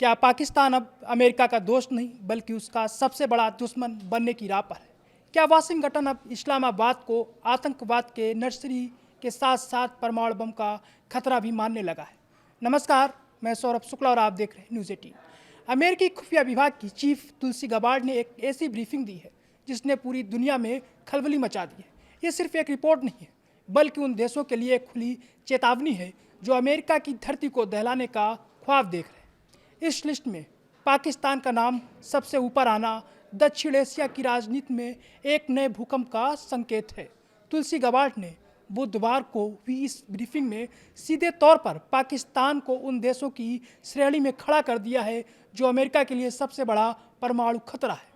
क्या पाकिस्तान अब अमेरिका का दोस्त नहीं बल्कि उसका सबसे बड़ा दुश्मन बनने की राह पर है? क्या वाशिंगटन अब इस्लामाबाद को आतंकवाद के नर्सरी के साथ साथ परमाणु बम का खतरा भी मानने लगा है? नमस्कार, मैं सौरभ शुक्ला और आप देख रहे हैं न्यूज़ 18। अमेरिकी खुफिया विभाग की चीफ तुलसी गबार्ड ने एक ऐसी ब्रीफिंग दी है जिसने पूरी दुनिया में खलबली मचा दी है। ये सिर्फ एक रिपोर्ट नहीं है बल्कि उन देशों के लिए एक खुली चेतावनी है जो अमेरिका की धरती को दहलाने का ख्वाब देख रहे हैं। इस लिस्ट में पाकिस्तान का नाम सबसे ऊपर आना दक्षिण एशिया की राजनीति में एक नए भूकंप का संकेत है। तुलसी गबार्ड ने बुधवार को हुई इस ब्रीफिंग में सीधे तौर पर पाकिस्तान को उन देशों की श्रेणी में खड़ा कर दिया है जो अमेरिका के लिए सबसे बड़ा परमाणु खतरा है।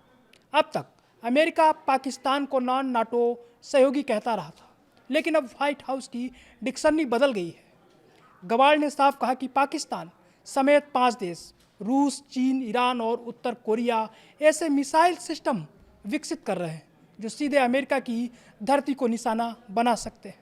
अब तक अमेरिका पाकिस्तान को नॉन नाटो सहयोगी कहता रहा था, लेकिन अब व्हाइट हाउस की डिक्शनरी बदल गई है। गबार्ड ने साफ कहा कि पाकिस्तान समेत 5 देश रूस, चीन, ईरान और उत्तर कोरिया ऐसे मिसाइल सिस्टम विकसित कर रहे हैं जो सीधे अमेरिका की धरती को निशाना बना सकते हैं।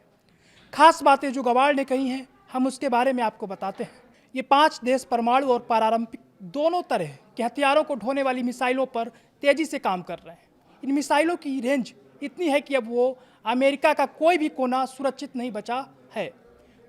खास बातें जो गबार्ड ने कही हैं, हम उसके बारे में आपको बताते हैं। ये 5 देश परमाणु और पारंपरिक दोनों तरह के हथियारों को ढोने वाली मिसाइलों पर तेजी से काम कर रहे हैं। इन मिसाइलों की रेंज इतनी है कि अब वो अमेरिका का कोई भी कोना सुरक्षित नहीं बचा है।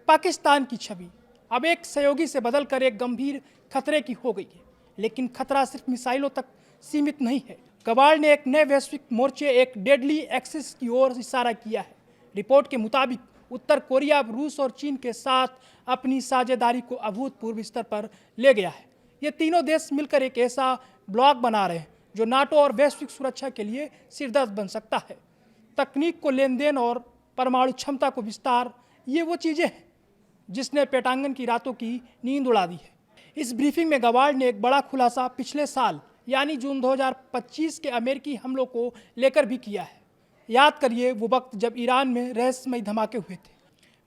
पाकिस्तान की छवि अब एक सहयोगी से बदलकर एक गंभीर खतरे की हो गई है, लेकिन खतरा सिर्फ मिसाइलों तक सीमित नहीं है। गबार्ड ने एक नए वैश्विक मोर्चे, एक डेडली एक्सिस की ओर इशारा किया है। रिपोर्ट के मुताबिक उत्तर कोरिया अब रूस और चीन के साथ अपनी साझेदारी को अभूतपूर्व स्तर पर ले गया है। ये तीनों देश मिलकर एक ऐसा ब्लॉक बना रहे हैं जो नाटो और वैश्विक सुरक्षा के लिए सिरदर्द बन सकता है। तकनीक को लेन देन और परमाणु क्षमता को विस्तार, ये वो चीज़ें हैं जिसने पेटांगन की रातों की नींद उड़ा दी है। इस ब्रीफिंग में गबार्ड ने एक बड़ा खुलासा पिछले साल यानी जून 2025 के अमेरिकी हमलों को लेकर भी किया है। याद करिए वो वक्त जब ईरान में रहस्यमय धमाके हुए थे।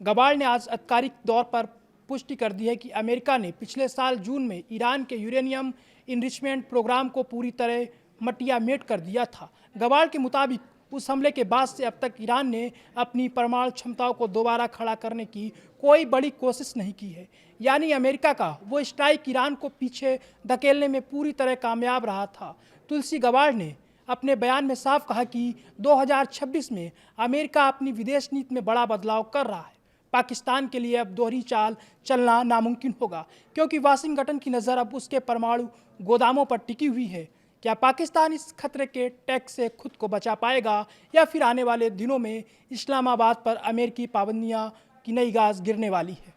गबार्ड ने आज आधिकारिक तौर पर पुष्टि कर दी है कि अमेरिका ने पिछले साल जून में ईरान के यूरेनियम इनरिचमेंट प्रोग्राम को पूरी तरह मटिया-मेट कर दिया था। गबार्ड के मुताबिक उस हमले के बाद से अब तक ईरान ने अपनी परमाणु क्षमताओं को दोबारा खड़ा करने की कोई बड़ी कोशिश नहीं की है। यानी अमेरिका का वो स्ट्राइक ईरान को पीछे धकेलने में पूरी तरह कामयाब रहा था। तुलसी गबार्ड ने अपने बयान में साफ कहा कि 2026 में अमेरिका अपनी विदेश नीति में बड़ा बदलाव कर रहा है। पाकिस्तान के लिए अब दोहरी चाल चलना नामुमकिन होगा क्योंकि वाशिंगटन की नज़र अब उसके परमाणु गोदामों पर टिकी हुई है। क्या पाकिस्तान इस खतरे के टैक्स से खुद को बचा पाएगा या फिर आने वाले दिनों में इस्लामाबाद पर अमेरिकी पाबंदियां की नई गाज गिरने वाली है?